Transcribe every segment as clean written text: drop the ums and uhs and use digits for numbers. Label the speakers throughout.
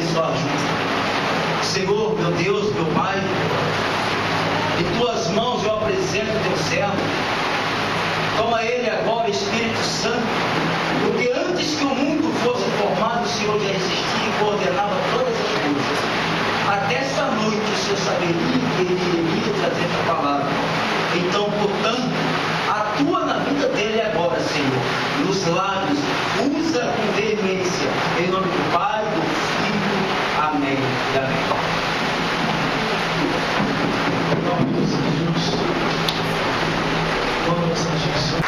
Speaker 1: abençoar juntos. Senhor, meu Deus, meu Pai, em tuas mãos eu apresento o teu servo. Toma ele agora, Espírito Santo, porque antes que o mundo fosse formado, o Senhor já existia e coordenava todas as coisas. Até essa noite o Senhor saberia que ele iria trazer essa palavra. Então, portanto, atua na vida dele agora, Senhor, nos lábios, usa com veemência, em nome do Pai, do Filho, amém e amém.
Speaker 2: Em nome de Jesus, glória a Jesus.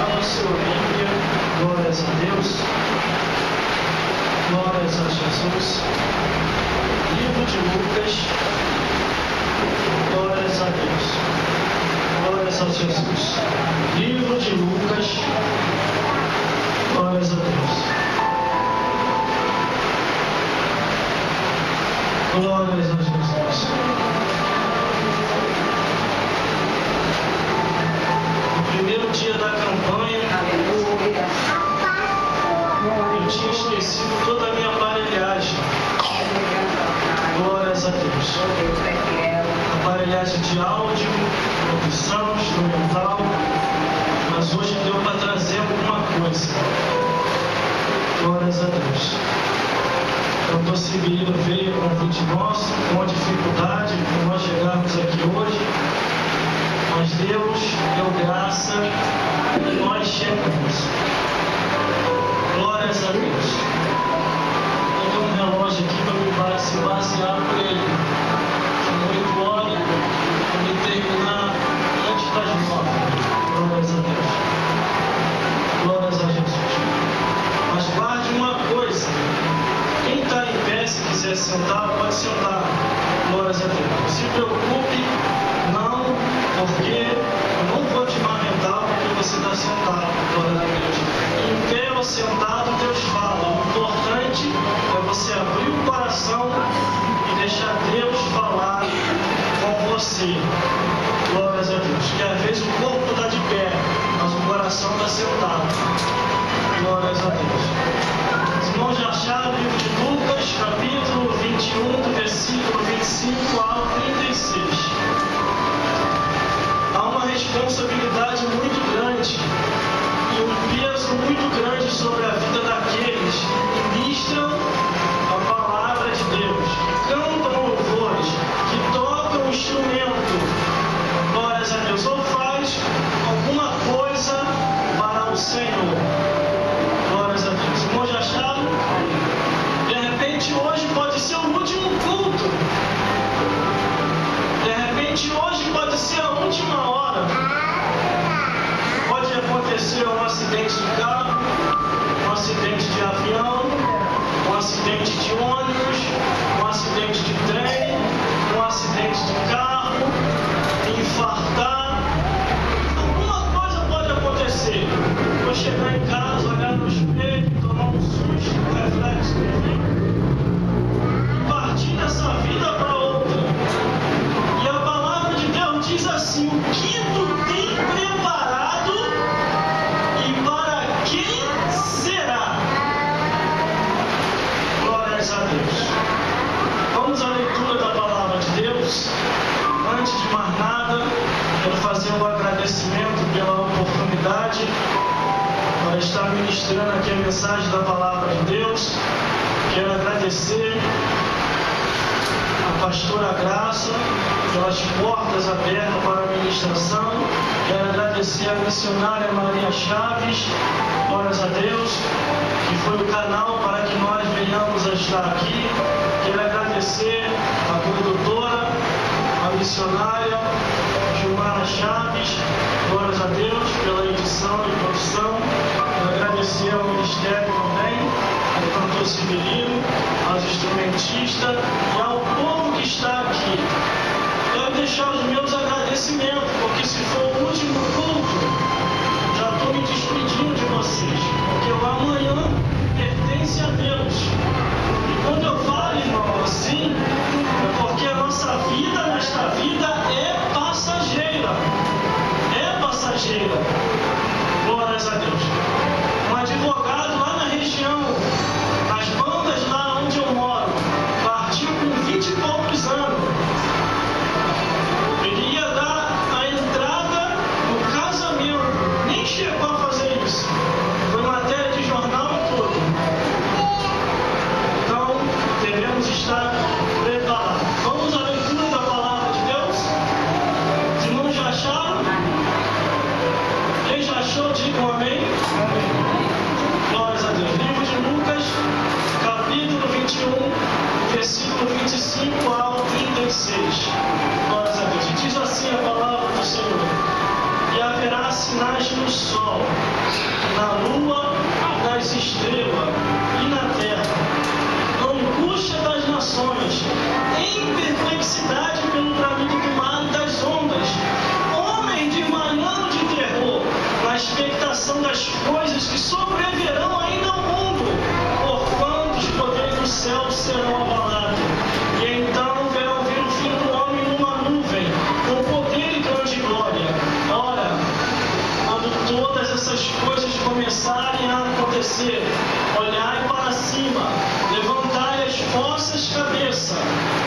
Speaker 2: Abra sua Bíblia, glórias a Deus, glórias a Jesus. Livro de Lucas, glórias a Deus, glórias a Jesus. Livro de Lucas, glórias a Deus, glórias a Jesus. No primeiro dia da campanha, eu tinha esquecido toda a minha aparelhagem. Glórias a Deus. Aparelhagem de áudio, produção, instrumental. Mas hoje deu para trazer alguma coisa. Glórias a Deus. O doutor Sibirino veio com um convite nosso, com dificuldade, para nós chegarmos aqui hoje. Mas Deus deu graça e nós chegamos. Glórias a Deus. Eu tenho um relógio aqui para se basear por ele. São 8 horas, para me terminar antes das 9. Glórias a Deus. Glórias a Jesus. Mas guarde uma coisa. Quem está em pé, se quiser sentar, pode sentar. Glórias a Deus. Não se preocupe, não, porque eu não vou te lamentar porque você está sentado. Glória a Deus. Em pé ou sentado, Deus fala. O importante é você abrir o coração e deixar Deus falar com você. Glórias a Deus. Que às vezes o corpo está de pé, mas o coração está sentado. Glórias a Deus. Os irmãos já acharam o livro de Lucas, capítulo 21, do versículo 25 ao 36. Há uma responsabilidade muito grande e um peso muito grande sobre a vida daqueles que ministram a palavra de Deus, que cantam louvores, que tocam o instrumento, glórias a Deus, ou faz alguma coisa para o Senhor. Glórias a Deus. Irmãos, já acharam? De repente hoje pode ser o último culto. De repente hoje pode ser a última hora. Pode acontecer um acidente de carro, um acidente de avião, um acidente de ônibus, um acidente de trem, um acidente de carro, infartar. Alguma coisa pode acontecer. Vou chegar em casa, olhar no espelho, tomar um susto, um reflexo de mim, partir dessa vida para outra. E a palavra de Deus diz assim: o que tu tem preparado e para quem será? Glórias a Deus. Vamos à leitura da palavra de Deus. Antes de mais nada, quero fazer um agradecimento pela oportunidade para estar ministrando aqui a mensagem da palavra de Deus. Quero agradecer a pastora Graça pelas portas abertas para a ministração. Quero agradecer a missionária Maria Chaves, glórias a Deus, que foi o canal para que nós venhamos a estar aqui. Quero agradecer a produtora, a missionária Gilmara Chaves, glórias a Deus, pela edição e produção. Quero agradecer ao Ministério também, ao cantor Sibirino, aos instrumentistas e ao povo que está aqui. Quero deixar os meus agradecimentos, porque se for o último culto, já estou me despedindo de vocês, porque o amanhã pertence a Deus. E quando eu falo, irmão, assim, é porque a nossa vida nesta vida é passageira. É passageira. Glórias a Deus. Um advogado lá na região, nas bandas lá onde eu moro, partiu com 20 e poucos anos. Ele ia dar a entrada no casamento, nem chegou a fazer isso. Foi matéria de jornal e tudo. Então, devemos estar preparados. Vamos à leitura da palavra de Deus? Os irmãos já acharam? Quem já achou, digam amém. Glórias a Deus. Livro de Lucas, capítulo 21, versículo 25 ao 36. Glórias a Deus. E diz assim a palavra do Senhor: e haverá sinais no sol, na lua, nas estrelas e na terra, angústia das nações, em perplexidade pelo bramido do mar e das ondas, homem de manhã de terror, na expectação das coisas que sobreverão ainda ao mundo, porquanto os poderes do céu serão abalados. E então verão vir o Filho do Homem numa nuvem, com poder e grande glória. Ora, quando todas essas coisas começarem a acontecer, olhai para cima, levantai as vossas cabeças,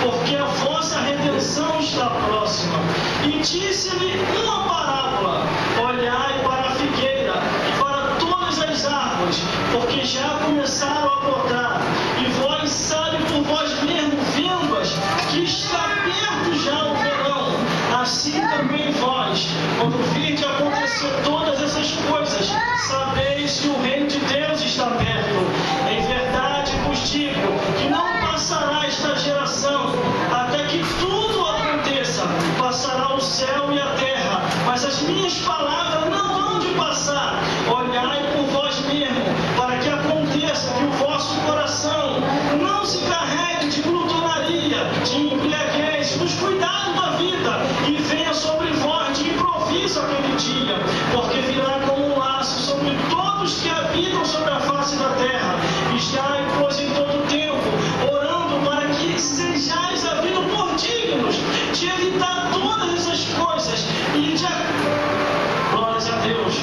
Speaker 2: porque a vossa redenção está próxima. E disse-lhe uma parábola: olhai para a figueira e para todas as árvores, porque já começaram a brotar, e vós sabe por vós mesmo, vendo-as, que está perto já o verão. Assim também vós, quando virdes acontecer todas essas coisas, sabeis que o reino de Deus está perto. Em verdade vos digo que não passará esta geração até que tudo aconteça. Passará o céu e a terra, mas as minhas palavras não hão de passar. Olhai por vós mesmo, para que aconteça que o vosso coração não se carregue de glutonaria, de embriaguez, dos cuidados da vida, e venha sobre vós de improviso aquele dia, porque virá como um laço sobre todos que habitam sobre a face da terra. Estai, pois, em todo tempo, orando para que sejais havidos por dignos de evitar todas essas coisas e de glórias a Deus,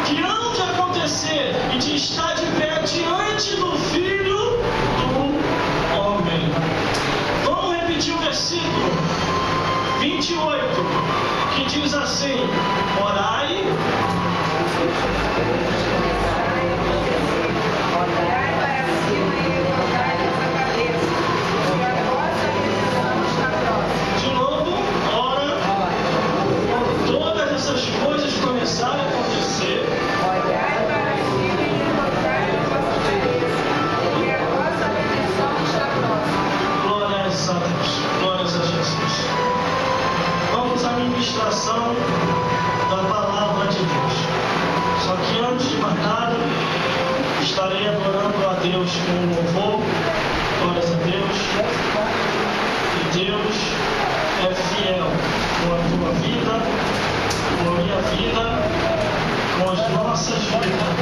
Speaker 2: que hão de acontecer, e de estar de pé diante do Filho do Homem. Vamos repetir o versículo 28, que diz assim: orai
Speaker 3: para cima e levantai a cabeça, porque a vossa redenção está próxima.
Speaker 2: de novo, ora, quando todas essas coisas começarem a acontecer,
Speaker 3: Olhai para cima e levantai a vossa cabeça, porque a vossa redenção está próxima.
Speaker 2: glórias a Deus, glórias a Jesus. Vamos à ministração da palavra de Deus. Só que antes de mais nada, estarei adorando a Deus com louvor. Glórias a Deus. E Deus é fiel com a tua vida, com a minha vida, com as nossas vidas,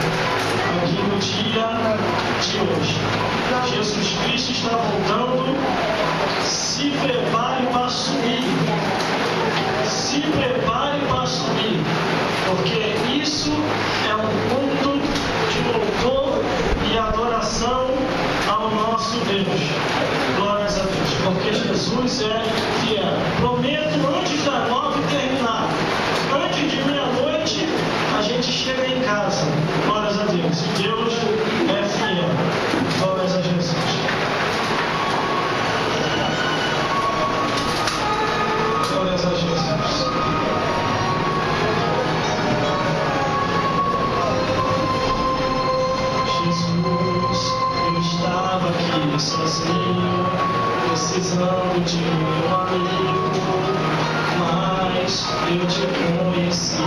Speaker 2: aqui no dia de hoje. Jesus Cristo está voltando. Se prepare para subir. Se prepare para subir, porque isso é um culto de louvor e adoração ao nosso Deus. Glórias a Deus, porque Jesus é fiel. Prometo, antes da 9 terminar, antes de meia-noite, a gente chega em casa. Glórias a Deus. E Deus é fiel. Glórias a Jesus. Glórias a Jesus. Jesus, eu estava aqui sozinho, precisando de um amigo, mas eu te conheci.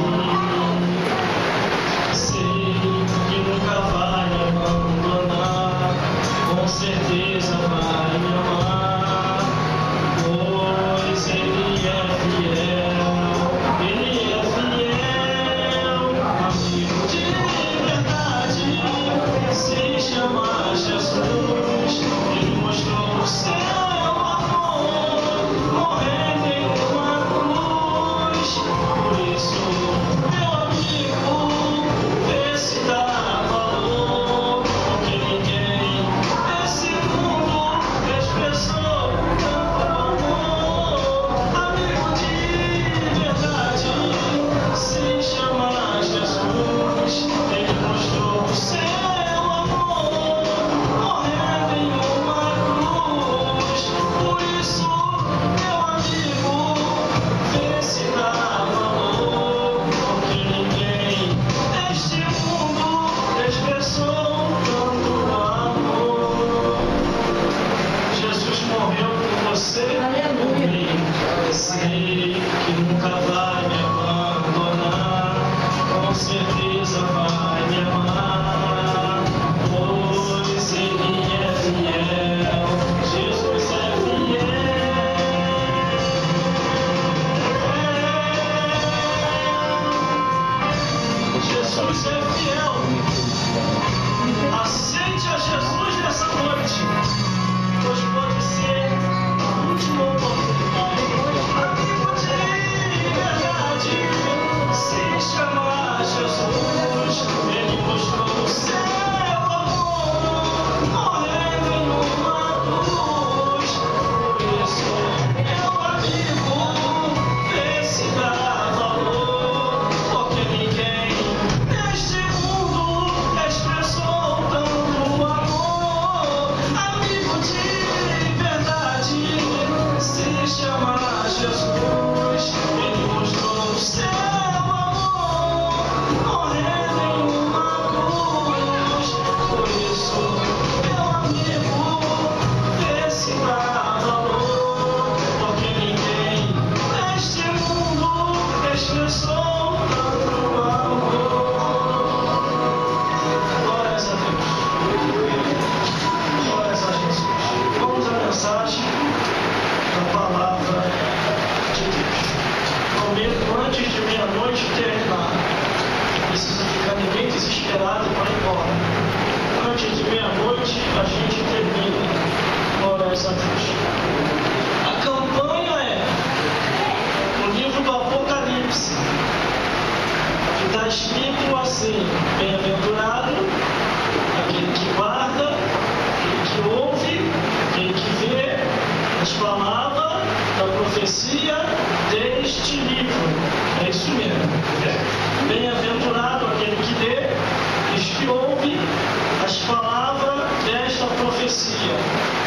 Speaker 2: Sei que nunca vai me abandonar, com certeza vai me amar, pois Ele é fiel, Ele é fiel, amigo de verdade, se chama Jesus, Ele mostrou o seu amor, morrendo em uma cruz. certeza vai me amar, pois Ele é fiel. Jesus é fiel. Jesus é fiel. Aceite a Jesus nessa noite, pois pode ser a última oportunidade. Amigo de verdade, se chamar Jesus, Ele mostrou o seu amor, morrendo em uma cruz. Por isso, meu amigo, vê se dá valor, porque ninguém neste mundo expressou tanto amor. Amigo de verdade, se chama Jesus, Ele mostrou o seu amor, morrendo em uma cruz. Por isso, meu amigo, vê se dá valor, porque ninguém neste mundo expressou tanto amor. Glórias a Deus. Glórias a Jesus. Vamos à mensagem da palavra de Deus. Prometo antes de meia-noite terminar. Não precisa ficar ninguém desesperado para ir embora. Antes de meia-noite a gente termina. Glórias a Deus. A campanha é no livro do Apocalipse, que está escrito assim: bem-aventurado aquele que guarda, aquele que ouve, aquele que vê as palavras da profecia deste livro. É isso mesmo. Bem-aventurado aquele que lê, que ouve as palavras desta profecia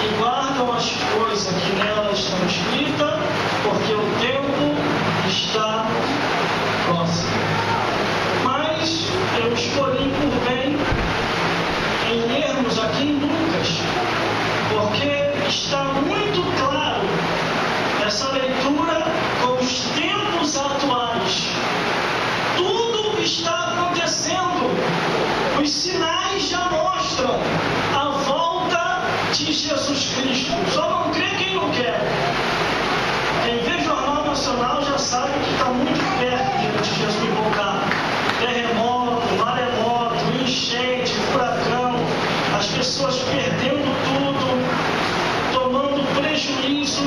Speaker 2: e guardam as coisas que nelas estão escritas, porque o tempo está próximo. Mas eu escolhi por bem em lermos aqui em Lucas, porque está muito claro essa leitura com os tempos atuais. Tudo está acontecendo. Os sinais já mostram a volta de Jesus Cristo. Só não crê quem não quer. Quem vê Jornal Nacional já sabe que está muito perto de Jesus voltar. Terremoto, maremoto, enchente, furacão, as pessoas perdendo tudo, tomando prejuízo.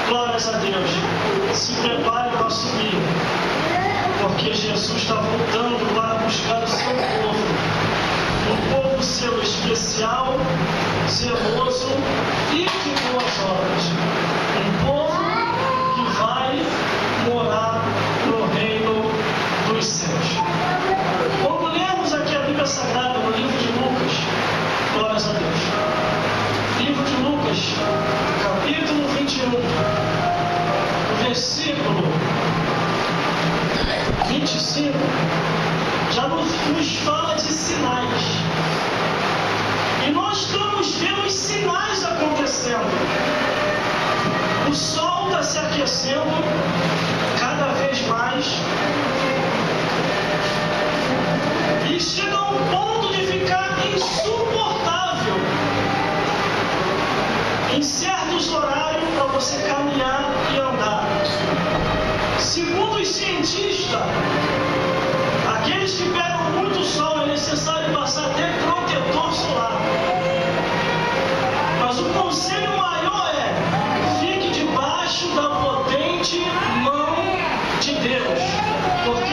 Speaker 2: Glórias a Deus. Se prepare para subir, porque Jesus está voltando para buscar o seu povo. Um povo seu especial, zeloso e de boas obras. Um povo que vai morar no reino dos céus. Quando lemos aqui a Bíblia Sagrada no livro de Lucas, glórias a Deus. Livro de Lucas, capítulo 21, versículo 25, já nos fala de sinais. E nós estamos vendo os sinais acontecendo. O sol está se aquecendo cada vez mais. E chega a um ponto de ficar insuportável em certos horários para você caminhar e andar. Segundo os cientistas, aqueles que pegam muito sol é necessário passar até protetor solar. Mas o conselho maior é: fique debaixo da potente mão de Deus, porque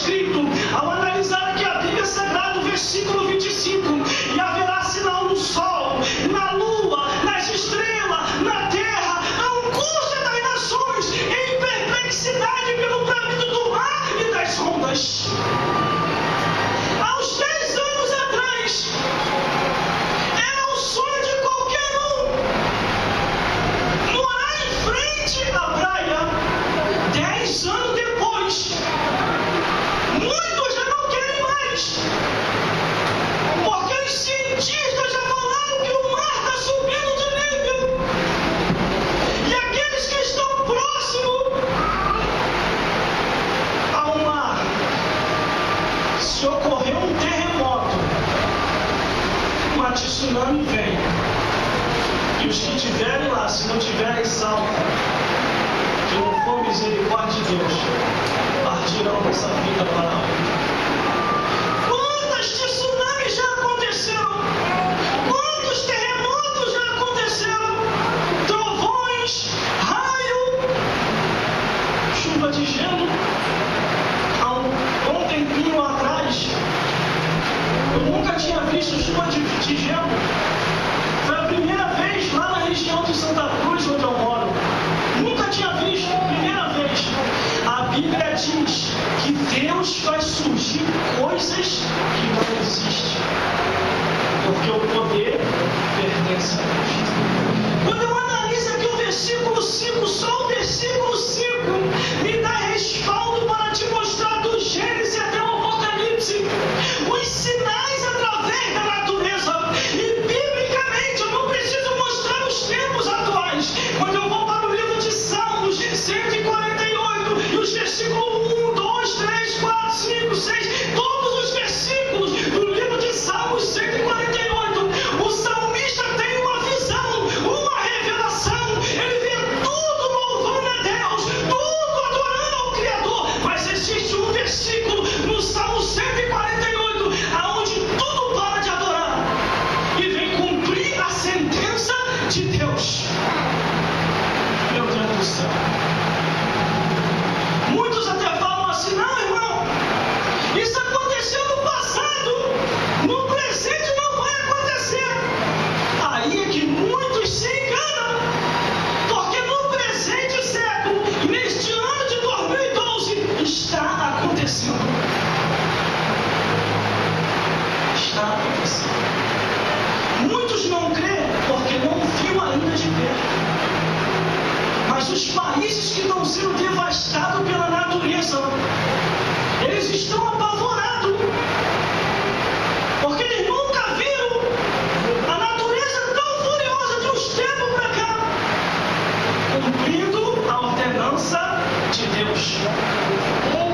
Speaker 2: escrito, ao analisar aqui a Bíblia Sagrada, o versículo 25, e haverá sinal no sol, na lua, nas estrelas, na terra, angústia das nações, em perplexidade pelo bramido do mar e das ondas. Aos 10 anos atrás, era o sonho de qualquer um morar em frente à praia. 10 anos depois, muitos já não querem mais, porque os cientistas já falaram que o mar está subindo de nível, e aqueles que estão próximos ao mar, se ocorrer um terremoto, uma tsunami vem, e os que estiverem lá, se não tiverem salvo, que não for misericórdia de Deus, partirão dessa vida para lá. Quantas tsunamis já aconteceram? Quantos terremotos já aconteceram? Trovões, raio, chuva de gelo. Há um tempinho atrás, eu nunca tinha visto chuva de gelo. Foi a primeira vez lá na região de Santa Cruz, onde eu moro. Nunca tinha visto, primeira vez. A Bíblia diz que Deus faz surgir coisas que não existem, porque o poder pertence a Deus. Quando eu analiso aqui o versículo 5, só o versículo 5 me dá respaldo para te mostrar do Gênesis até o Apocalipse os sinais através da natureza. E biblicamente eu não preciso mostrar os tempos atuais. Quando eu vou para o livro de Salmos 148 e os versículos 1, 2, 3, 4, 5, 6, todos os versículos do livro de Salmos 148, o salmista tem uma visão, uma revelação. Ele vê tudo louvando a Deus, tudo adorando ao Criador. Mas existe um versículo no Salmo 148 aonde tudo para de adorar e vem cumprir a sentença de Deus. Meu Deus do céu. Muitos até falam assim: não, irmão, isso aconteceu no passado, no presente não vai acontecer. Aí é que muitos se enganam, porque no presente século, neste ano de 2012, está acontecendo. Está acontecendo. Muitos não creem porque não viu ainda de perto. Mas os países que estão sendo devastados pela natureza, eles estão apavorados, porque eles nunca viram a natureza tão furiosa de uns tempos para cá, cumprindo a ordenança de Deus.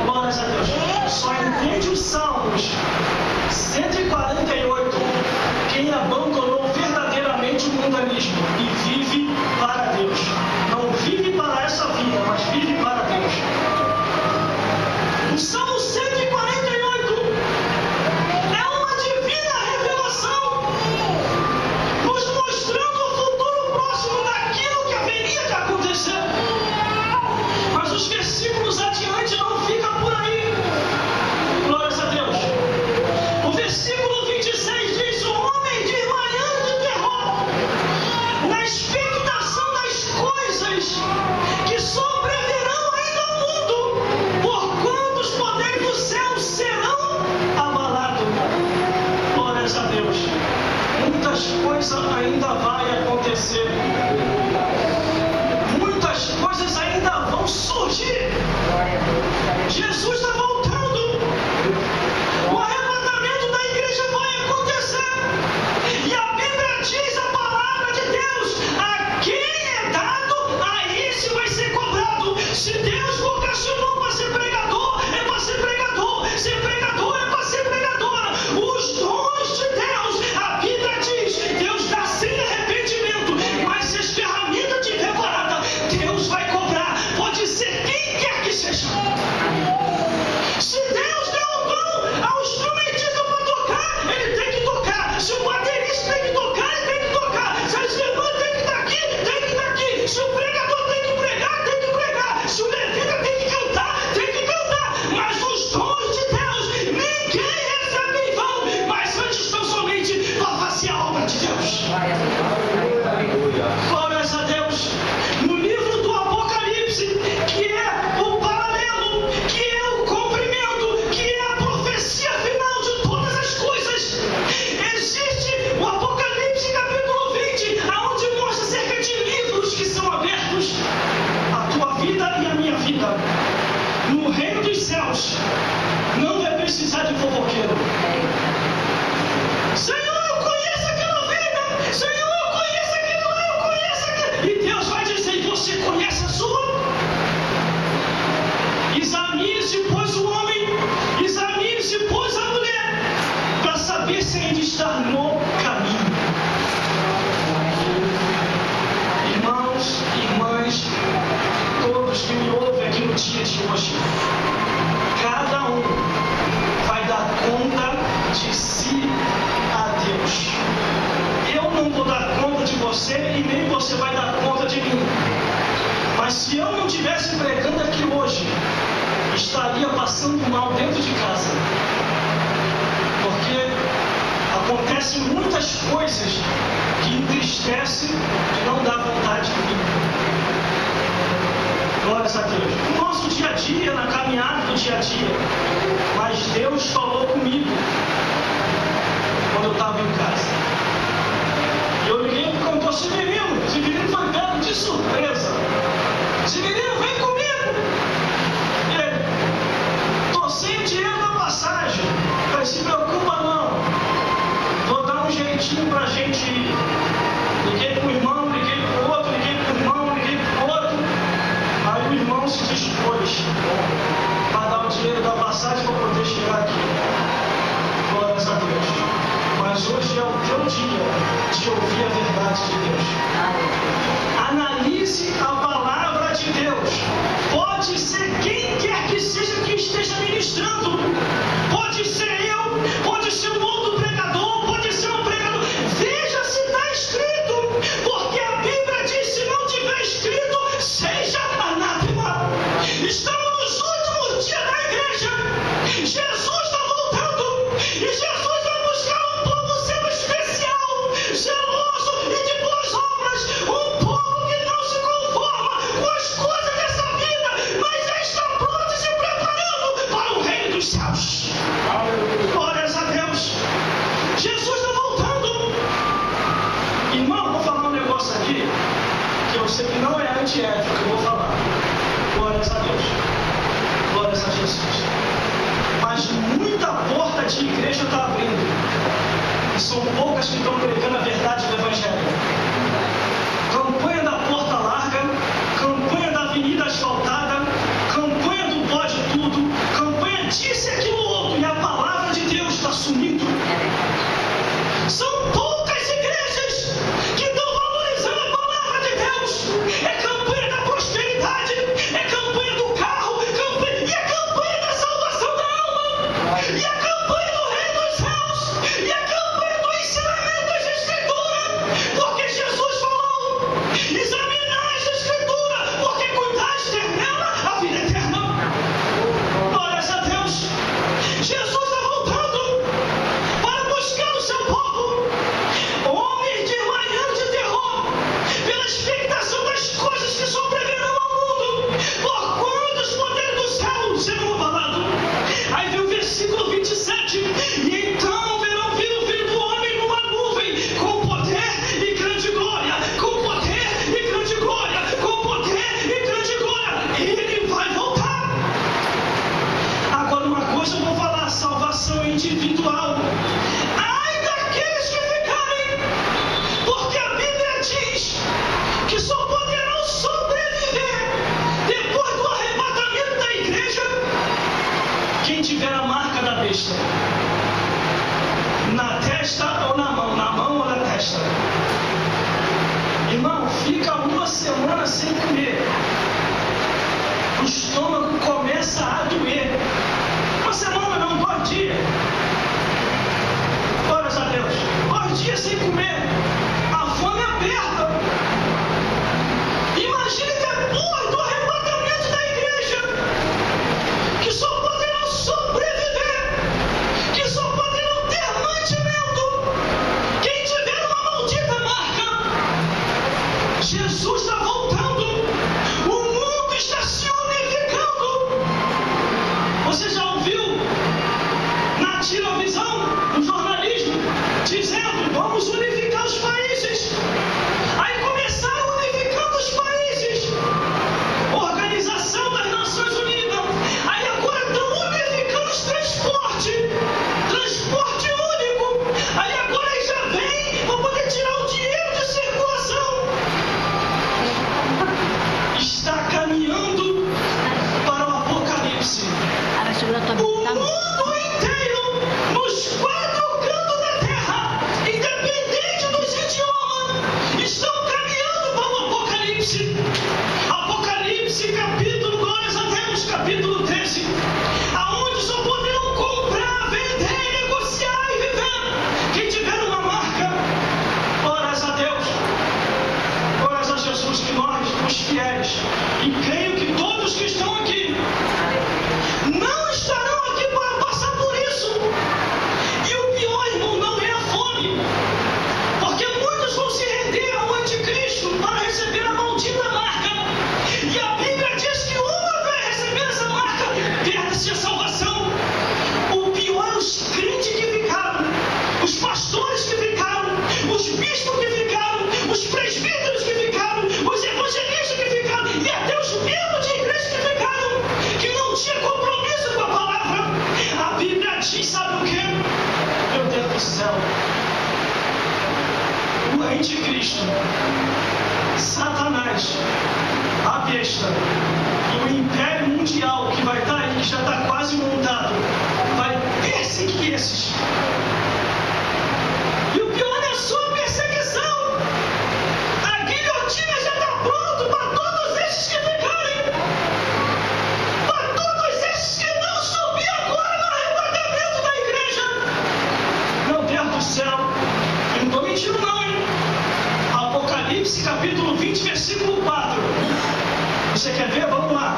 Speaker 2: Glórias a Deus. Só entende os Salmos 148 quem abandonou verdadeiramente o mundanismo e vive para Deus. Não vive para essa vida, mas vive para Deus. O Salmo 148 é uma divina revelação, nos mostrando o futuro próximo daquilo que haveria de acontecer. Mas os versículos adiante não ficam por aí. Glórias a Deus. O versículo 26 diz: o homem desmaiando de terror, na expectação das coisas que sobrevirão ainda ao mundo, porquanto os poderes do céu serão abalados. Glórias a Deus. Muitas coisas ainda vai acontecer. Muitas coisas ainda vão surgir. Jesus está voltando. O arrebatamento da igreja vai acontecer. E a Bíblia diz, a palavra de Deus: a quem é dado, a esse vai ser cobrado. Se Deus vocacionou para ser pregador, é para ser pregador. Ser pregador é para ser pregadora. Os dons de Deus, a Bíblia diz, Deus dá sem arrependimento. Mas se as ferramentas tiver parada, Deus vai cobrar. Pode ser quem quer que seja. está no caminho. Irmãos e irmãs, todos que me ouvem aqui no dia de hoje, cada um vai dar conta de si a Deus. Eu não vou dar conta de você e nem você vai dar conta de mim. Mas se eu não estivesse pregando aqui hoje, estaria passando mal dentro de casa. Porque acontecem muitas coisas que entristecem e não dá vontade de vir. Glórias a Deus. No nosso dia a dia, na caminhada do dia a dia. Mas Deus falou comigo quando eu estava em casa. E eu liguei e contou: esse menino foi pego de surpresa. Esse menino vem comigo. E ele: estou sem dinheiro na passagem. Eu falei: se preocupa não. Vou dar um jeitinho pra gente ir. Liguei pro irmão, liguei pro outro, liguei pro irmão, liguei pro outro. Aí o irmão se dispôs para dar o dinheiro da passagem para poder chegar aqui. Glórias a Deus. Mas hoje é o teu dia de ouvir a verdade de Deus. Analise a palavra de Deus. Pode ser quem quer que seja que esteja ministrando. Pode ser eu, pode ser um outro pregador, pode ser um pregador. Veja se está escrito. Porque a Bíblia diz: se não tiver escrito, seja anátema. Estamos nos últimos dias da igreja. Jesus está voltando. E Jesus vai buscar um povo seu especial, zeloso e de boas obras. Um povo que não se conforma com as coisas dessa vida, mas está pronto e se preparando para o reino dos céus. Glórias a Deus. Jesus está voltando. Irmão, vou falar um negócio aqui que eu sei que não é antiético que eu vou falar. Glórias a Deus. Glórias a Jesus. Mas muita porta de igreja está abrindo. E são poucas que estão pregando a verdade do Evangelho. Campanha da porta larga, campanha da avenida asfaltada, campanha do pode tudo, campanha disso e aquilo outro. E a palavra de Deus está sumindo. São poucas igrejas que estão valorizando a palavra de Deus. É campanha da prosperidade, é campanha do carro, e é campanha da salvação da alma, e a campanha do reino dos céus, e a campanha do ensinamento das Escrituras. Porque Jesus falou: examinar as Escrituras, porque cuidaste dela a vida eterna. Glórias a Deus. Jesus está voltando para buscar o seu povo. Homens desmaiando de terror pela expectação das coisas que sobrevirão ao mundo, porquanto os poderes do céu serão abalados. Aí vem o versículo 27: e então verão vir o Filho do Homem numa nuvem, com poder e grande glória, com poder e grande glória, com poder e grande glória. Ele vai voltar. Agora, uma coisa eu vou falar: salvação é individual. Ai daqueles que ficarem, porque a Bíblia diz que só poderão sobreviver depois do arrebatamento da igreja quem tiver a marca da besta na testa ou na mão ou na testa. Irmão, fica uma semana sem comer, o estômago começa a doer. Uma semana não, 2 dias. Glórias a Deus. 2 dias sem comer, a fome aperta. Imagine depois do arrebatamento da igreja, que só poderão sobreviver, que só poderão ter mantimento quem tiver uma maldita marca. Jesus está voltando. O mundo está se unificando. Você já ouviu na agir, sabe o quê? Meu Deus do céu. O anticristo, Satanás, a besta e o império mundial que vai estar aí, que já está quase montado, vai perseguir esses. E o pior é só a perseguição. A guilhotina já está pronta para todos esses que ficarem. Para todos esses que não subir agora no arrebatamento da igreja. Meu Deus do céu. Eu não estou mentindo não, hein? Apocalipse capítulo 20, versículo 4. Você quer ver? Vamos lá.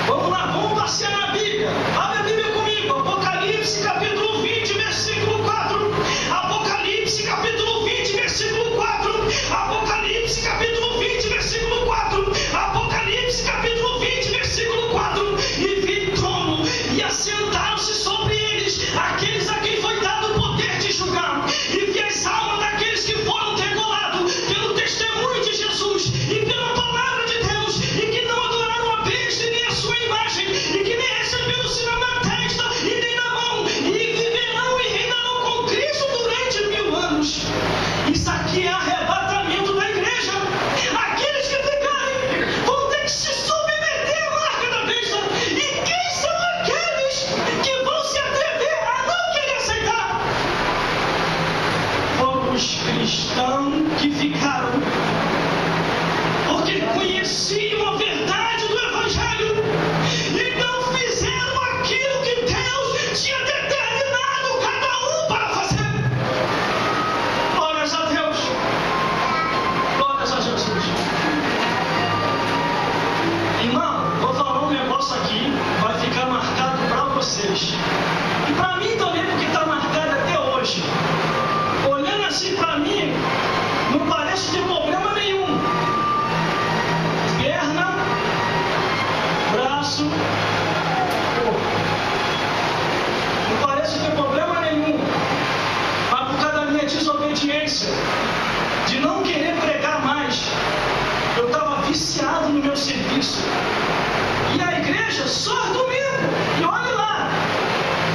Speaker 2: Vamos lá, vamos passear na Bíblia. Abre a Bíblia comigo. Apocalipse capítulo 20, versículo 4. Apocalipse capítulo 20, versículo 4. Apocalipse capítulo 20, versículo 4. Apocalipse capítulo 20, versículo 4. E vi trono, e assentaram-se sobre eles aqueles a quem foi dado o poder de julgar. E vi as almas daqueles que foram degolados pelo testemunho de Jesus e pela palavra de Deus, e que não adoraram a besta e nem a sua imagem, e que nem receberam o sinal na testa e nem na mão, e viverão e reinarão com Cristo durante 1000 anos. Isso aqui é arrebatamento da igreja. Aqueles que ficarem vão ter que se submeter à marca da besta. E quem são aqueles que vão se atrever a não querer aceitar? Foram os cristãos que ficaram, porque conheciam a verdade do Evangelho e não fizeram aquilo que Deus tinha determinado cada um para fazer. Glórias a Deus. Glórias a Jesus. Irmão, vou falar um negócio aqui, vai ficar marcado para vocês. E para mim também, porque está marcado até hoje. Olhando assim para mim, não parece ter problema nenhum. Perna, braço, corpo. Não parece ter problema nenhum. Mas por causa da minha desobediência, de não querer pregar mais, eu estava viciado no meu serviço. E a igreja só domingo. E olha lá.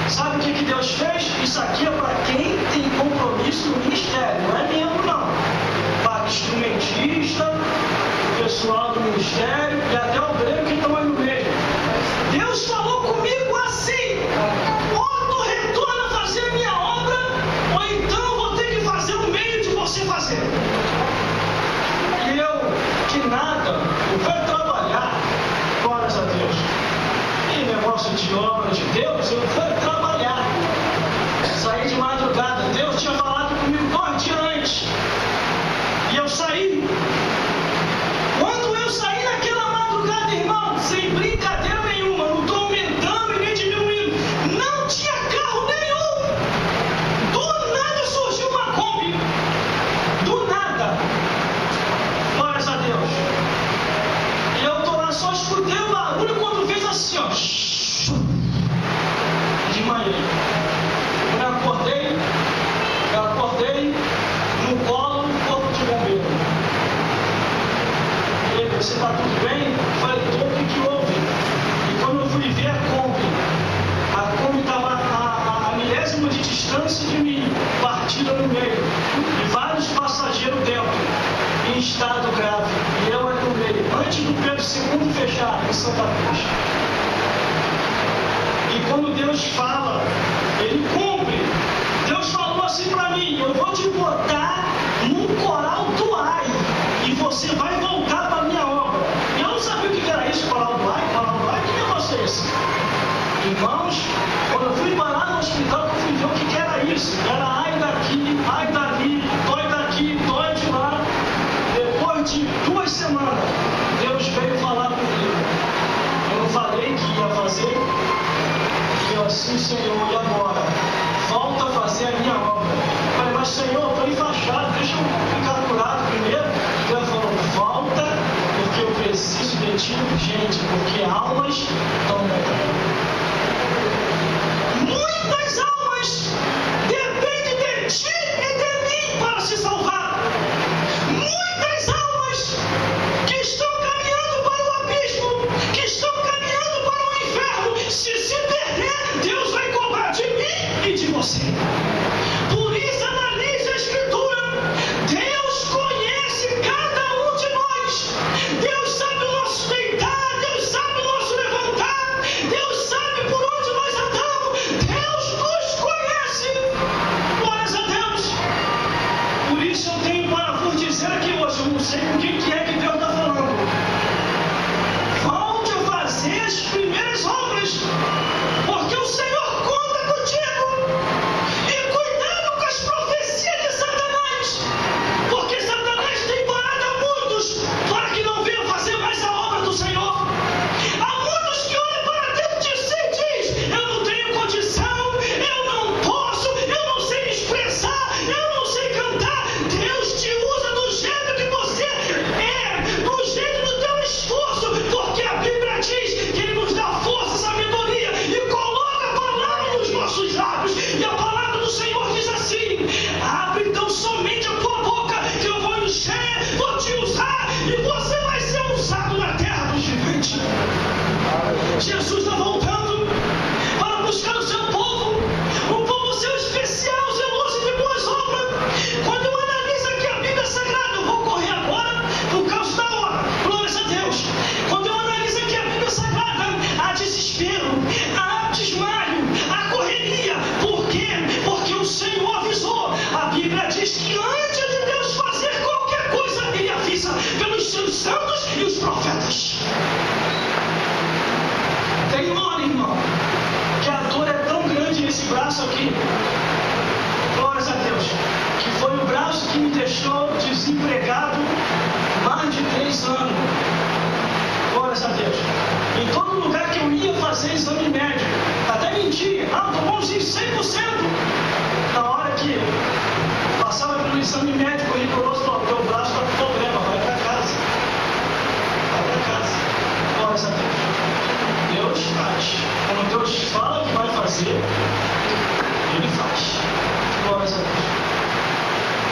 Speaker 2: Sabe o que Deus fez? Isso aqui é para quem tem compromisso no ministério. Não é membro, não. Para instrumentista, pessoal do ministério e até o obreiro que estão aí no meio. Deus falou comigo assim: ou tu retorna a fazer a minha obra, ou então eu vou ter que fazer o meio de você fazer. E eu, que nada, eu vou trabalhar, glórias a Deus. E negócio de obra de Deus, eu vou trabalhar. Saí de madrugada, Deus tinha falado comigo 2 dias antes. E eu saí. Quando eu saí naquela madrugada, irmão, sem brincadeira nenhuma, não estou aumentando e nem diminuindo, não tinha carro nenhum. Do nada surgiu uma Kombi. Do nada. Glórias a Deus. E eu estou lá, só escutei o barulho quando fez assim, ó. De manhã. Quando eu acordei no colo do corpo de bombeiro. E ele, você está tudo bem? Eu falei, tô, o que houve? E quando eu fui ver a Kombi estava a milésima de distância de mim, partida no meio, e vários passageiros dentro, em estado grave, e eu ali no meio, antes do Pedro II fechar em Santa Cruz. E quando Deus fala, Ele cumpre. Deus falou assim para mim: eu vou te botar num coral do AI e você vai voltar para a minha obra. E eu não sabia o que era isso, coral do AI. Coral do AI, que negócio é esse? Irmãos, quando eu fui parar no hospital, eu fui ver o que era isso. Era ai daqui, ai dali, dói daqui, dói de lá. Depois de 2 semanas, Deus veio falar comigo. Eu não falei que ia fazer. Eu assim, Senhor, e agora? Volta a fazer a minha obra. Eu falei, mas Senhor, eu estou enfaixado, deixa eu ficar curado primeiro. Deus falou, volta, porque eu preciso de ti urgente, porque almas estão morrendo. Muitas almas dependem de ti e de mim para se salvar. Muitas almas que estão caminhando para o abismo, que estão caminhando para o inferno, se perder, Deus vai Senhor avisou. A Bíblia diz que antes de Deus fazer qualquer coisa, Ele avisa pelos seus santos e os profetas. Tem uma hora, irmão, que a dor é tão grande nesse braço aqui, glórias a Deus, que foi o braço que me deixou desempregado mais de 3 anos. Glórias a Deus. Em todo lugar que eu ia fazer exame médico, até mentia, estou bonzinho 100%. Na hora que passava pelo exame médico rigoroso, teu braço está com problema, vai para casa. Vai para casa. Glórias a Deus. Deus faz. Quando Deus fala que vai fazer, Ele faz. Glórias a Deus.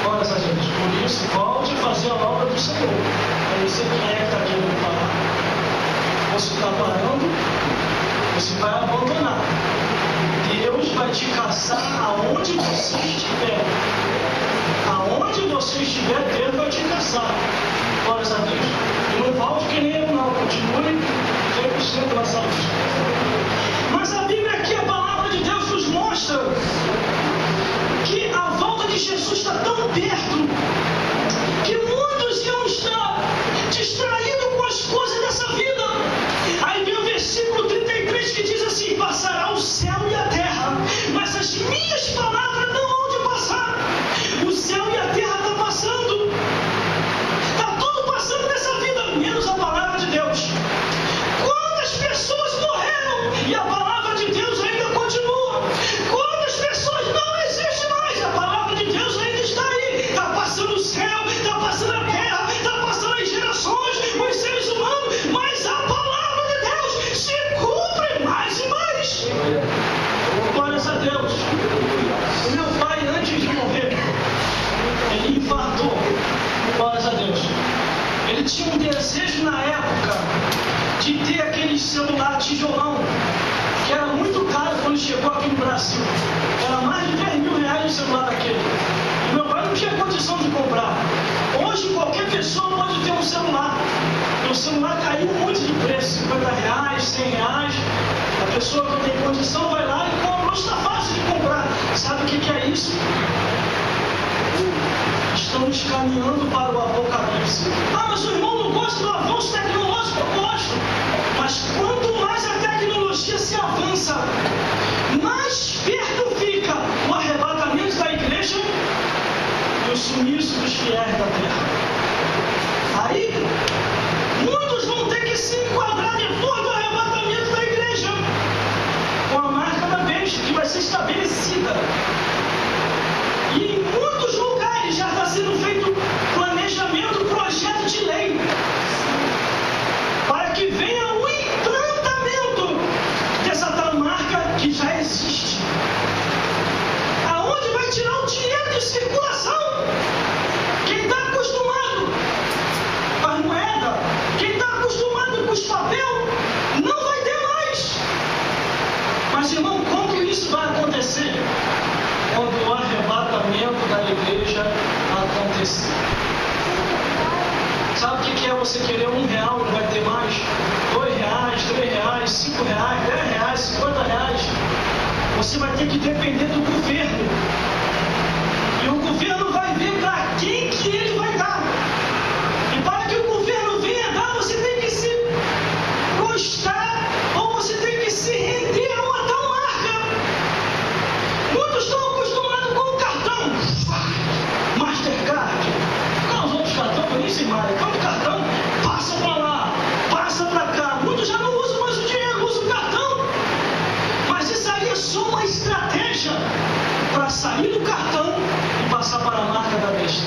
Speaker 2: Glórias a Deus. Por isso, volte a fazer a obra do Senhor. Eu não sei quem é que está querendo falar. Você está parando, você vai abandonar. Deus vai te caçar aonde você estiver. Aonde você estiver, Deus vai te caçar. Glórias a Deus. E não volte que nem eu não. Continue 100% na saúde. Mas a Bíblia aqui, a palavra de Deus nos mostra que a volta de Jesus está tão perto que muitos iam estar distraídos com as coisas dessa vida. Aí vem o versículo 33 que diz assim: passará o céu e a terra, mas as minhas palavras não hão de passar. O céu e a terra estão passando. Está tudo passando nessa vida, menos a palavra de Deus. Quantas pessoas morreram e a palavra de Deus ainda continua? Quantas pessoas não existem mais? A palavra de Deus ainda está aí. Está passando o céu, está passando a terra, está passando as gerações, os seres humanos, mas a palavra de Deus se cumpre mais e mais. Glórias a Deus. O meu pai, antes de morrer, ele infartou. Glórias a Deus. Ele tinha um desejo na época de ter aquele celular tijolão, que era muito caro quando chegou aqui no Brasil. Era mais de 10 mil reais o celular daquele. E meu pai não tinha condição de comprar. Hoje qualquer pessoa pode ter um celular. E o celular caiu muito de preço, 50 reais, 100 reais. A pessoa que tem condição vai lá e compra. Hoje está fácil de comprar. Sabe o que é isso? Estamos caminhando para o apocalipse. Ah, mas o irmão não gosta do avanço tecnológico? Eu gosto. Mas quanto mais a tecnologia se avança, mais perto fica o arrebatamento da igreja e o sumiço dos fiéis da terra. Aí, muitos vão ter que se enquadrar depois do arrebatamento da igreja com a marca da besta que vai ser estabelecida. E em muitos lugares já está sendo feito planejamento, projeto de lei, para que venha o implantamento dessa tal marca que já existe. Aonde vai tirar o dinheiro de circulação? Quem está acostumado com as moedas, quem está acostumado com os papel, não vai ter mais. Mas, irmão, como isso vai acontecer? Quando o arrebatamento da igreja acontecer. Sabe o que é você querer R$1 e não vai ter mais? R$2, R$3, R$5, R$10, R$50. Você vai ter que depender do governo. E o governo vai ver para quem que ele vai dar. E para que o governo venha dar, você tem que se prostrar ou você tem que se render a uma tal marca. Muitos estão acostumados com o cartão Mastercard. Não, os outros cartões, por isso, marcando o cartão, passa para lá, passa para cá. Muitos já não usam mais o dinheiro, usam o cartão. Mas isso aí é só uma estratégia para sair do cartão e passar para a marca da besta.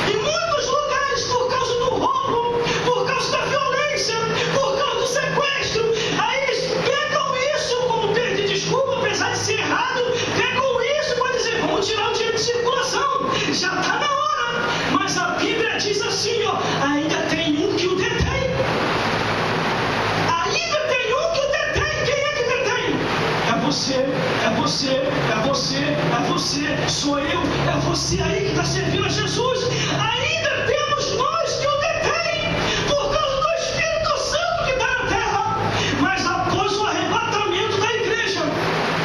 Speaker 2: Em muitos lugares, por causa do roubo, por causa da violência, por causa do sequestro, aí eles pegam isso como pedir desculpa, apesar de ser errado, pegam isso para dizer, vamos tirar o dinheiro de circulação, já está na hora. Mas a Bíblia diz assim, ó, ainda tem um que o detém. Ainda tem um que o detém. Quem é que detém? É você, é você, é você, é você, sou eu, é você aí que está servindo a Jesus. Ainda temos nós que o detém, por causa do Espírito Santo que está na terra. Mas após o arrebatamento da igreja,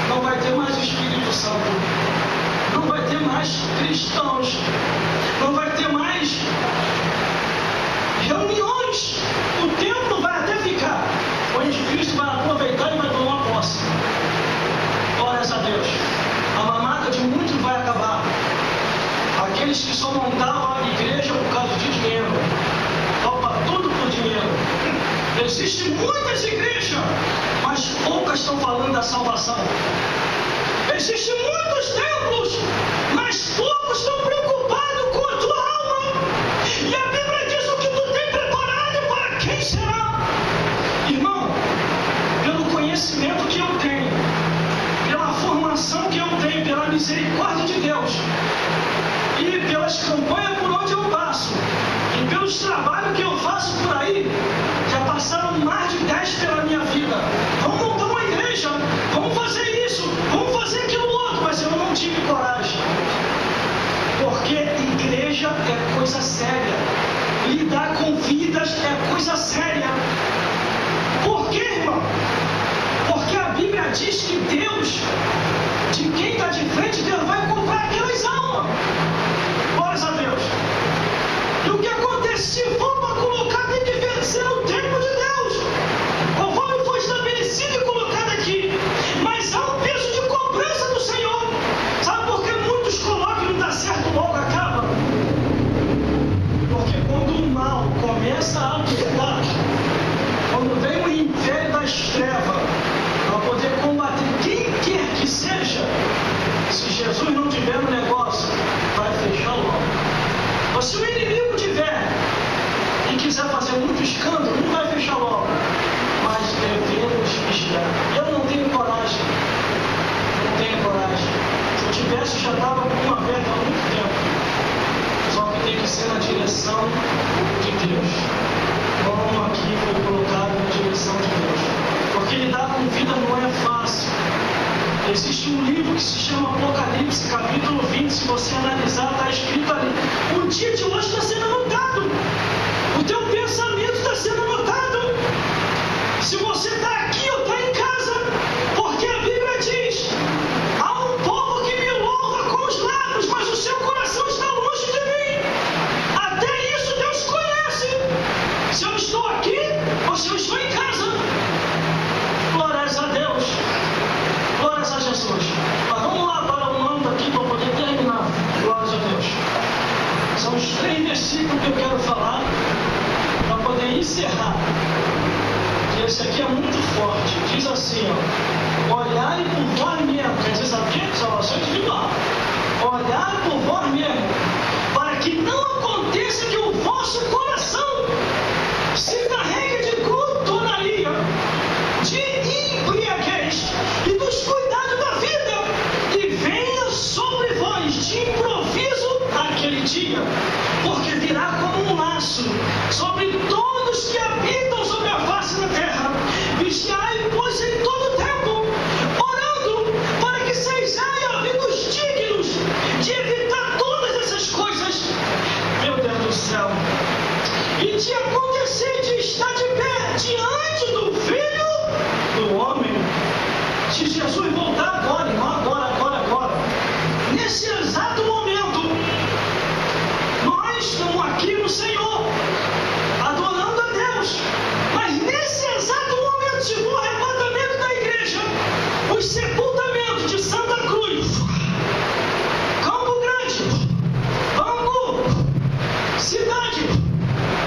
Speaker 2: não vai ter mais o Espírito Santo. coração. Existem muitos templos, mas poucos estão preocupados com a tua alma. E a Bíblia diz o que tu tem preparado para quem será. Irmão, pelo conhecimento que eu tenho, pela formação que eu tenho, pela misericórdia de Deus, e pelas campanhas por onde eu passo, e pelos trabalhos que eu faço por aí, já passaram mais de 10 pela minha vida. Vamos montar uma igreja, vamos fazer isso, vamos fazer aquilo outro, mas eu não tive coragem. Porque igreja é coisa séria, lidar com vidas é coisa séria. Por quê, irmão? Porque a Bíblia diz que Deus, de quem está de frente, Deus vai comprar aquelas almas. Glórias a Deus. E o que acontece? Se for para colocar, tem que vencer o tempo de Deus, conforme foi estabelecido e colocado aqui. Mas há um peso de cobrança do Senhor. Sabe por que muitos colocam e não dá certo, logo acaba? Porque quando o mal começa a apertar, quando vem o império das trevas para poder combater quem quer que seja, se Jesus não tiver no negócio, vai fechar logo. Mas se o inimigo tiver e quiser fazer muito escândalo, não vai fechar logo. Mas devemos vigiar. Eu não tenho coragem. Não tenho coragem. Se eu tivesse, já estava com uma aberta há muito tempo. Só que tem que ser na direção de Deus. Como aqui foi colocado na direção de Deus. Porque lidar com vida não é fácil. Existe um livro que se chama Apocalipse, capítulo 20, se você analisar, está escrito ali. O dia de hoje está sendo anotado. O teu pensamento está sendo anotado. Se você está aqui ou está em casa, porque a Bíblia diz, há um povo que me louva com os lábios, mas o seu coração está longe de mim. Até isso Deus conhece. Se eu estou aqui ou se eu estou em casa. Glórias a Deus. Glórias a Jesus. Mas vamos lá para um ano aqui para poder terminar. Glórias a Deus. São os 3 versículos que eu quero falar para poder encerrar. E esse aqui é muito forte. Diz assim, ó. Olhai por vós mesmo. Quer dizer, sabe o quê? Salvação individual. Olhai por vós mesmo, para que não aconteça que o vosso coração se carregue de glutonaria, de embriaguez e dos cuidados da vida, e venha sobre vós de improviso aquele dia, porque virá como um laço sobre todos que habitam sobre a face da terra. Vigiai, pois, em todo tempo, orando para que sejais havidos dignos de evitar todas essas coisas, meu Deus do céu, e de acontecer de estar de pé diante do Filho do Homem. Se Jesus voltar agora, irmão, agora, nesse exato momento, nós estamos aqui no Senhor, adorando a Deus, mas nesse exato momento, se for o arrebatamento da igreja, os sepultamentos de Santa Cruz, Campo Grande, Bangu, cidade,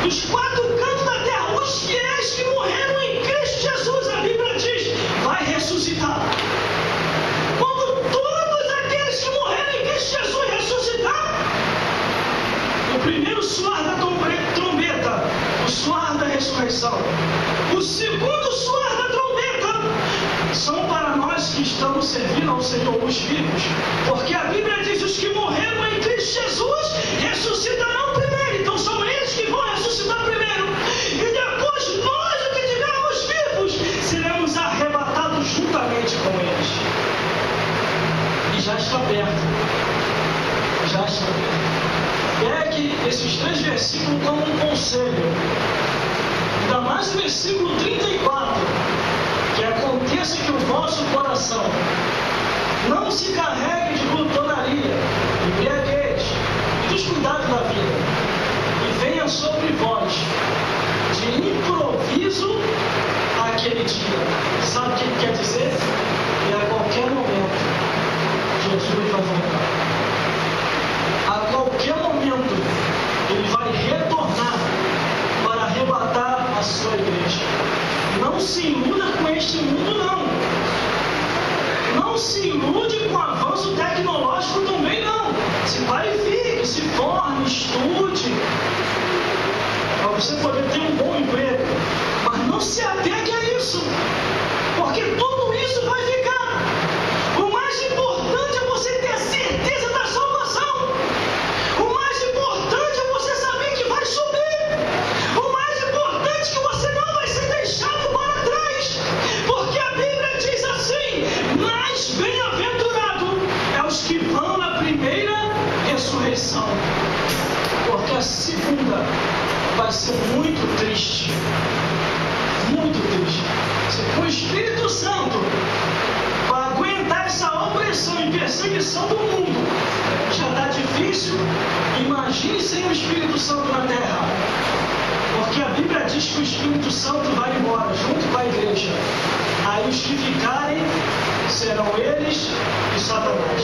Speaker 2: dos 4 cantos da terra, os fiéis que morreram em Cristo Jesus, a Bíblia diz, vai ressuscitar. Quando todos aqueles que morreram em Cristo Jesus ressuscitar, o primeiro soar da trombeta, o soar da ressurreição, o segundo soar da trombeta, são para nós que estamos servindo ao Senhor, os vivos, porque a Bíblia diz, os que morreram em Cristo Jesus ressuscitarão primeiro. Então são eles que vão ressuscitar primeiro, e depois nós, os que estivermos vivos, seremos arrebatados juntamente com eles. E já está perto. Já está perto. Pegue esses 3 versículos como um conselho. Ainda mais o versículo 34. Que aconteça que o vosso coração não se carregue de glutonaria, embriaguez e dos cuidados da vida, e venha sobre vós de improviso aquele dia. Sabe o que quer dizer? E a qualquer momento Jesus vai voltar. A qualquer momento ele vai retornar para arrebatar a sua igreja. Não se iluda com este mundo, não. não se ilude com o avanço tecnológico também não. Se qualifique, se forme, estude, para você poder ter um bom emprego. Mas não se apegue a isso, porque tudo isso vai ficar. O mais importante é você ter a certeza da salvação. O mais importante é você saber que vai subir. O mais importante é que você não vai ser deixado para trás. Porque a Bíblia diz assim: mais bem-aventurado é os que vão na primeira ressurreição. Porque a segunda vai ser muito triste. Muito triste. Se o Espírito Santo, para aguentar essa opressão e perseguição do mundo, já está difícil, imagine sem o Espírito Santo na terra. Porque a Bíblia diz que o Espírito Santo vai embora junto com a igreja. Aí os que ficarem serão eles e Satanás.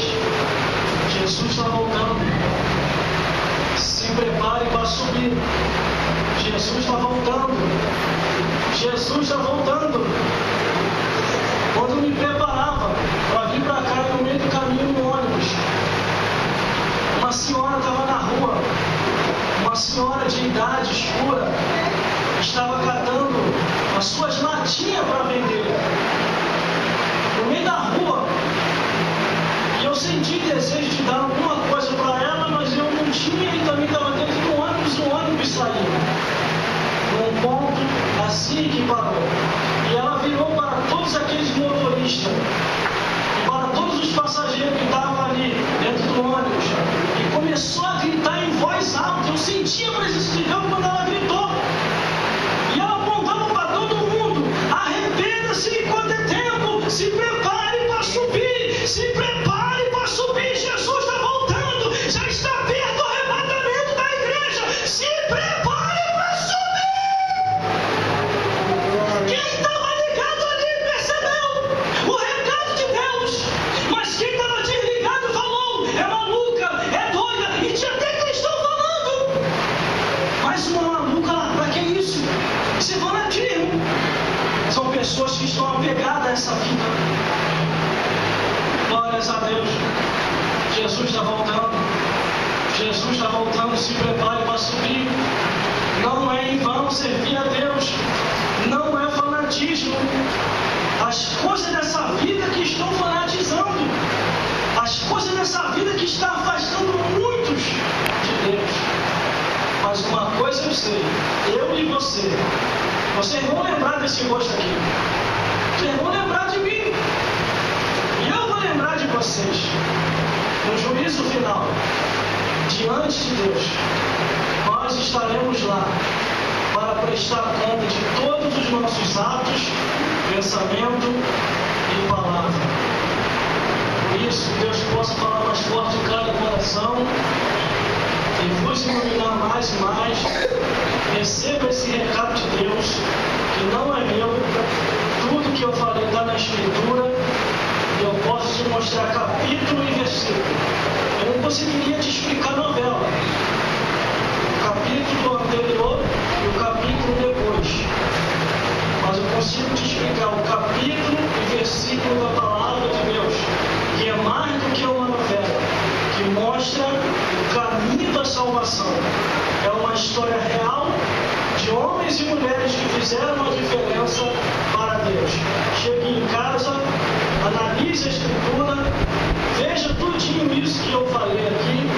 Speaker 2: Jesus está voltando. Se prepare para subir. Jesus está voltando. Jesus está voltando. Quando eu me preparava para vir para cá, no meio do caminho no ônibus, uma senhora estava na rua, uma senhora de idade escura, estava catando as suas latinhas para vender no meio da rua. E eu senti desejo de dar alguma coisa para ela, mas eu não tinha, e também estava dentro do ônibus, o ônibus saiu num ponto assim que parou. E ela virou para todos aqueles motoristas e para todos os passageiros que estavam ali dentro do ônibus e começou a gritar em voz alta. Eu sentia a presença de Deus quando ela gritou. E ela apontava para todo mundo: arrependa-se enquanto é tempo, se prepare para subir, se prepare para subir. Jesus está voltando, já está perto o arrebatamento da igreja. Se prepare para subir. Quem estava ligado ali percebeu o recado de Deus, mas quem estava desligado falou: é maluca, é doida, e tinha até cristão falando. Mas uma maluca, para que isso? Isso é fanatismo. São pessoas que estão apegadas a essa vida. Glórias a Deus. Jesus está voltando. Jesus está voltando. Se prepare para subir. Não é em vão servir a Deus. Não é fanatismo. As coisas dessa vida que estão fanatizando. As coisas dessa vida que estão afastando muitos de Deus. Mas uma coisa eu sei. Eu e você. Vocês vão lembrar desse rosto aqui. Vocês vão lembrar de mim. E eu vou lembrar de vocês. No juízo final, diante de Deus, nós estaremos lá para prestar conta de todos os nossos atos, pensamento e palavra. Por isso, Deus possa falar mais forte em cada coração e vos iluminar mais e mais. Receba esse recado de Deus, que não é meu. Tudo que eu falei está na Escritura. E eu posso te mostrar capítulo e versículo. Eu não conseguiria te explicar a novela. O capítulo anterior e o capítulo depois. Mas eu consigo te explicar o capítulo e versículo da palavra de Deus, que é mais do que uma novela, que mostra o caminho da salvação. É uma história real de homens e mulheres que fizeram a diferença para Deus. Chegue em casa, analise a Escritura, veja tudinho isso que eu falei aqui,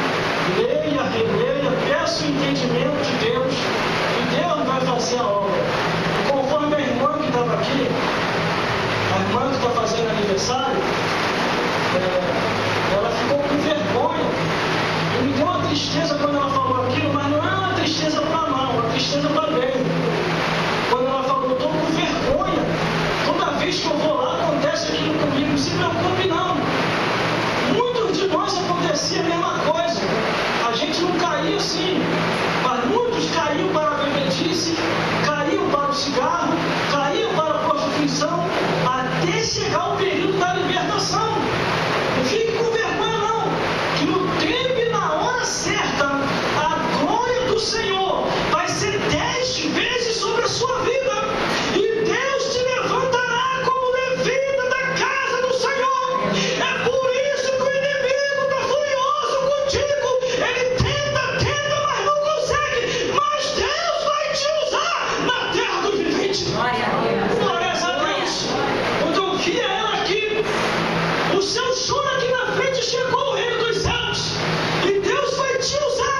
Speaker 2: leia, releia, peça o entendimento de Deus, e Deus vai fazer a obra. E conforme a irmã que estava aqui, a irmã que está fazendo aniversário, ela ficou com vergonha. E me deu uma tristeza quando ela falou aquilo, mas não é uma tristeza para mal, é uma tristeza para bem. Quando ela falou: eu estou com vergonha, toda vez que eu vou lá acontece aquilo comigo. Não se preocupe não. Muitos de nós acontecia a mesma coisa. A gente não caía assim, mas muitos caíam para a bebedice, caíam para o cigarro, caíam para a prostituição, até chegar o período da libertação. Não fique com vergonha não, que no tempo e na hora certa, a glória do Senhor vai ser 10 vezes sobre a sua vida, e Deus te levantará como levita da casa do Senhor, seu choro aqui na frente chegou o reino dos céus. E Deus vai te usar